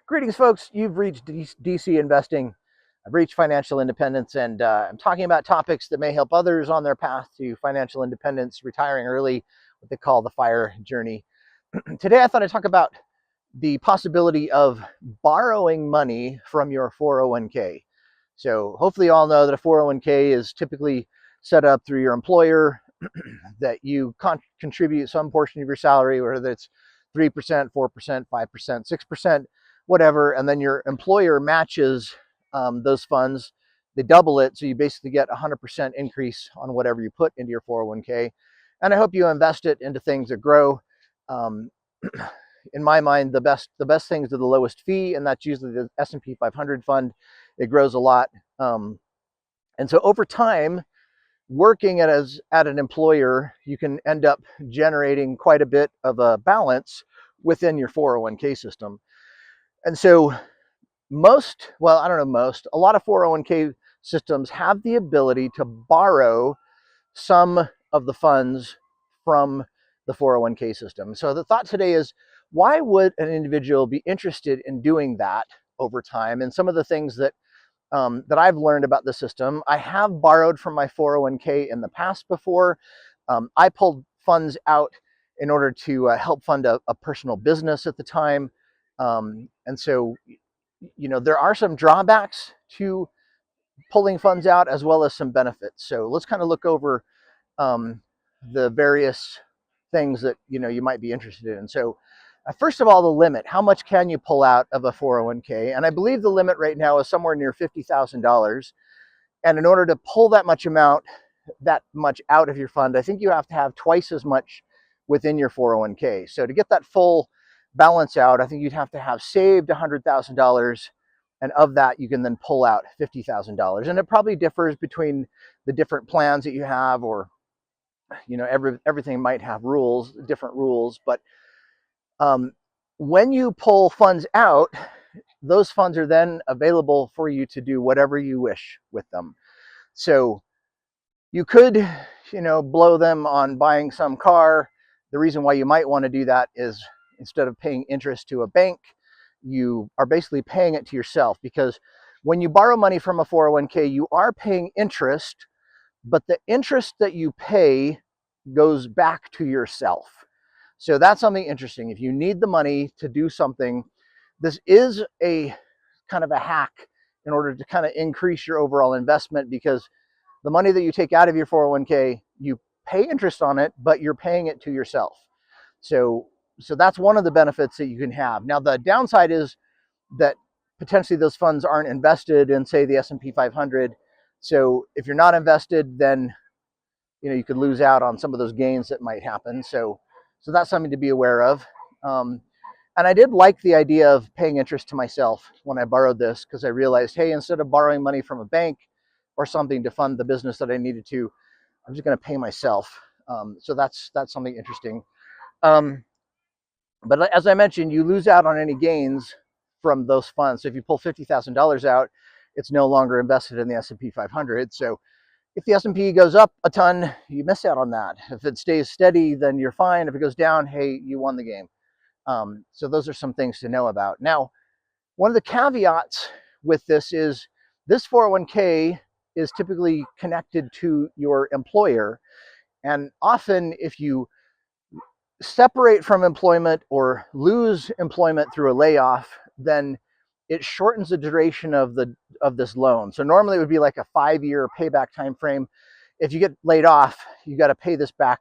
Greetings, folks. You've reached DC Investing. I've reached financial independence, and I'm talking about topics that may help others on their path to financial independence, retiring early, what they call the FIRE journey. Today, I thought I'd talk about the possibility of borrowing money from your 401k. So hopefully you all know that a 401k is typically set up through your employer, that you contribute some portion of your salary, whether it's 3%, 4%, 5%, 6%, whatever, and then your employer matches those funds. They double it, so you basically get 100% increase on whatever you put into your 401k. And I hope you invest it into things that grow. Um, in my mind, the best things are the lowest fee, and that's usually the S&P 500 fund. It grows a lot, and so over time, working as at an employer, you can end up generating quite a bit of a balance within your 401k system. And so a lot of 401k systems have the ability to borrow some of the funds from the 401k system. So the thought today is, why would an individual be interested in doing that over time? And some of the things that I've learned about the system. I have borrowed from my 401k in the past before. I pulled funds out in order to help fund a personal business at the time. And so, there are some drawbacks to pulling funds out as well as some benefits. So let's kind of look over the various things that, you might be interested in. So first of all, the limit. How much can you pull out of a 401k? And I believe the limit right now is somewhere near $50,000. And in order to pull that much out of your fund, I think you have to have twice as much within your 401k. So to get that full balance out, I think you'd have to have saved $100,000. And of that, you can then pull out $50,000. And it probably differs between the different plans that you have, or everything might have different rules. But when you pull funds out, those funds are then available for you to do whatever you wish with them. So you could, blow them on buying some car. The reason why you might want to do that is, instead of paying interest to a bank, you are basically paying it to yourself, because when you borrow money from a 401k, you are paying interest, but the interest that you pay goes back to yourself. So that's something interesting. If you need the money to do something, this is a kind of a hack in order to kind of increase your overall investment, because the money that you take out of your 401k, you pay interest on it, but you're paying it to yourself. So that's one of the benefits that you can have. Now, the downside is that potentially those funds aren't invested in, say, the S&P 500. So if you're not invested, then you could lose out on some of those gains that might happen. So that's something to be aware of. And I did like the idea of paying interest to myself when I borrowed this, because I realized, hey, instead of borrowing money from a bank or something to fund the business that I needed to, I'm just going to pay myself. So that's something interesting. But as I mentioned, you lose out on any gains from those funds. So if you pull $50,000 out, it's no longer invested in the S&P 500. So if the S&P goes up a ton, you miss out on that. If it stays steady, then you're fine. If it goes down, hey, you won the game. So those are some things to know about. Now, one of the caveats with this is, this 401k is typically connected to your employer. And often, if you separate from employment or lose employment through a layoff, then it shortens the duration of this loan. So normally it would be like a 5-year payback time frame. If you get laid off, you got to pay this back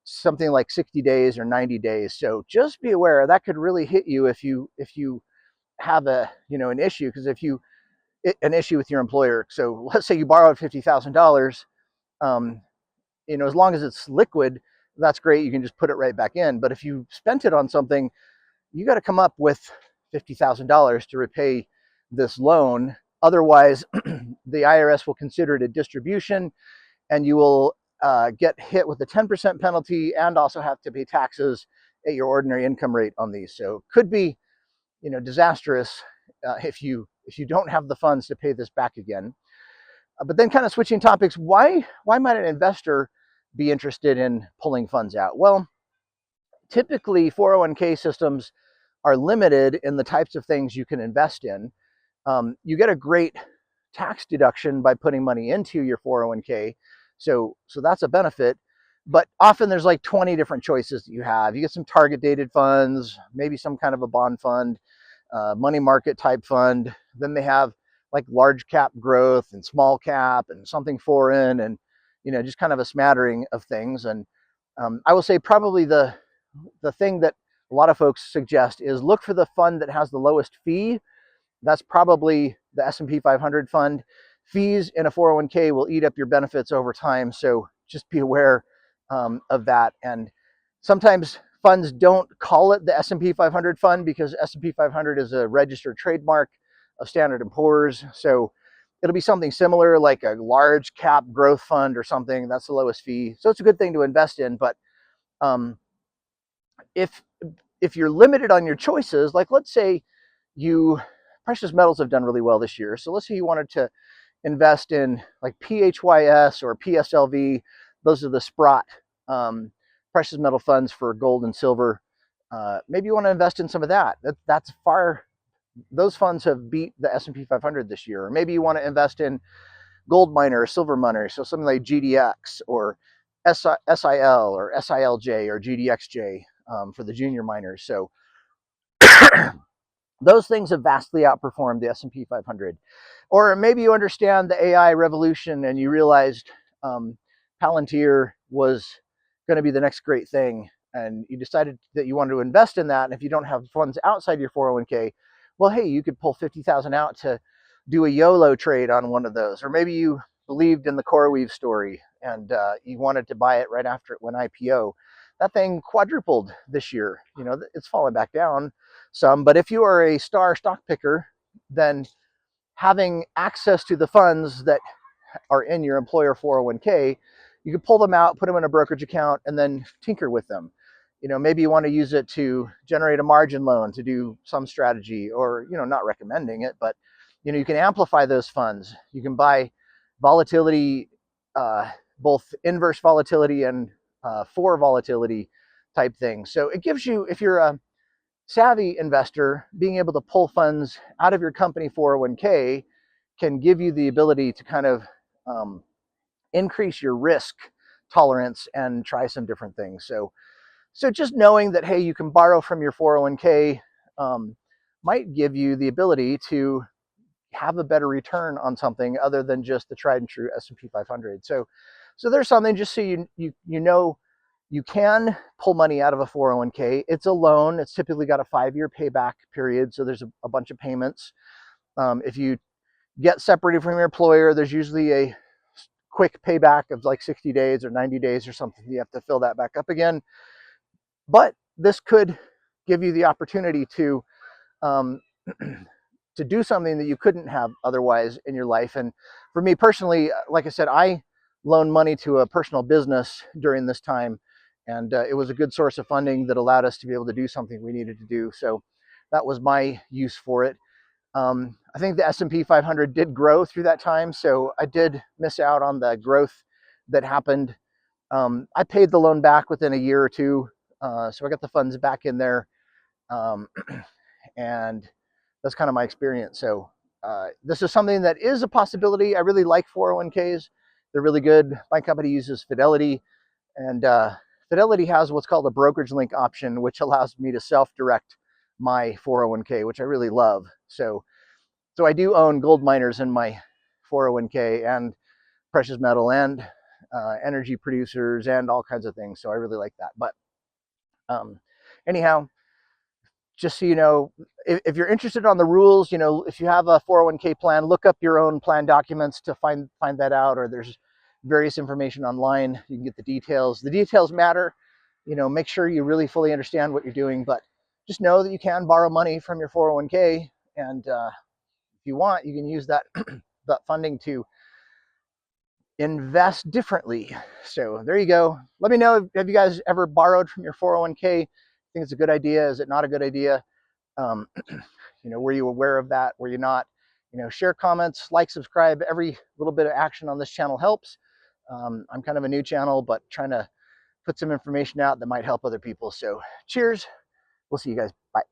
something like 60 days or 90 days. So just be aware that could really hit you if you have an issue, because an issue with your employer. So let's say you borrowed $50,000, as long as it's liquid, that's great. You can just put it right back in. But if you spent it on something, you got to come up with $50,000 to repay this loan. Otherwise, the IRS will consider it a distribution, and you will get hit with a 10% penalty, and also have to pay taxes at your ordinary income rate on these. So it could be, disastrous if you don't have the funds to pay this back again. But then, kind of switching topics, why might an investor be interested in pulling funds out? Well, typically 401k systems are limited in the types of things you can invest in. You get a great tax deduction by putting money into your 401k. So that's a benefit. But often there's like 20 different choices that you have. You get some target dated funds, maybe some kind of a bond fund, money market type fund. Then they have like large cap growth and small cap and something foreign, and just kind of a smattering of things. And I will say probably the thing that a lot of folks suggest is look for the fund that has the lowest fee. That's probably the S&P 500 fund. Fees in a 401k will eat up your benefits over time, so just be aware of that. And sometimes funds don't call it the S&P 500 fund because S&P 500 is a registered trademark of Standard & Poor's. So it'll be something similar, like a large cap growth fund or something. That's the lowest fee. So it's a good thing to invest in. But if you're limited on your choices, like let's say precious metals have done really well this year. So let's say you wanted to invest in like PHYS or PSLV. Those are the Sprott precious metal funds for gold and silver. Maybe you want to invest in some of that. Those funds have beat the S&P 500 this year. Or maybe you want to invest in gold miner or silver miner. So something like GDX or SIL or SILJ or GDXJ for the junior miners. So those things have vastly outperformed the S&P 500. Or maybe you understand the AI revolution and you realized Palantir was going to be the next great thing, and you decided that you wanted to invest in that. And if you don't have funds outside your 401k, well, hey, you could pull 50,000 out to do a YOLO trade on one of those. Or maybe you believed in the CoreWeave story and you wanted to buy it right after it went IPO. That thing quadrupled this year. It's fallen back down some, but if you are a star stock picker, then having access to the funds that are in your employer 401k, you can pull them out, put them in a brokerage account, and then tinker with them. Maybe you want to use it to generate a margin loan to do some strategy, or not recommending it, but you can amplify those funds. You can buy volatility, both inverse volatility and for volatility type things. So it gives you, if you're a savvy investor, being able to pull funds out of your company 401k can give you the ability to kind of increase your risk tolerance and try some different things. So just knowing that, hey, you can borrow from your 401k might give you the ability to have a better return on something other than just the tried and true S&P 500. So there's something, just so you know, you can pull money out of a 401k. It's a loan. It's typically got a 5-year payback period, so there's a bunch of payments. If you get separated from your employer, there's usually a quick payback of like 60 days or 90 days or something. You have to fill that back up again. But this could give you the opportunity to to do something that you couldn't have otherwise in your life. And for me personally, like I said, I loaned money to a personal business during this time, and it was a good source of funding that allowed us to be able to do something we needed to do. So that was my use for it. I think the S&P 500 did grow through that time, so I did miss out on the growth that happened. I paid the loan back within a year or two, so I got the funds back in there, and that's kind of my experience. So this is something that is a possibility. I really like 401ks. They're really good. My company uses Fidelity, and Fidelity has what's called a brokerage link option, which allows me to self-direct my 401k, which I really love. So I do own gold miners in my 401k, and precious metal, and energy producers, and all kinds of things. So I really like that. But anyhow, just so you know, if you're interested on the rules, if you have a 401k plan, look up your own plan documents to find that out, or there's various information online. You can get the details. The details matter. Make sure you really fully understand what you're doing, but just know that you can borrow money from your 401k, and if you want, you can use that that funding to invest differently. So there you go. Let me know, have you guys ever borrowed from your 401k? Think it's a good idea? Is it not a good idea? Were you aware of that? Were you not? Share, comments, like, subscribe. Every little bit of action on this channel helps. I'm kind of a new channel, but trying to put some information out that might help other people. So cheers. We'll see you guys. Bye.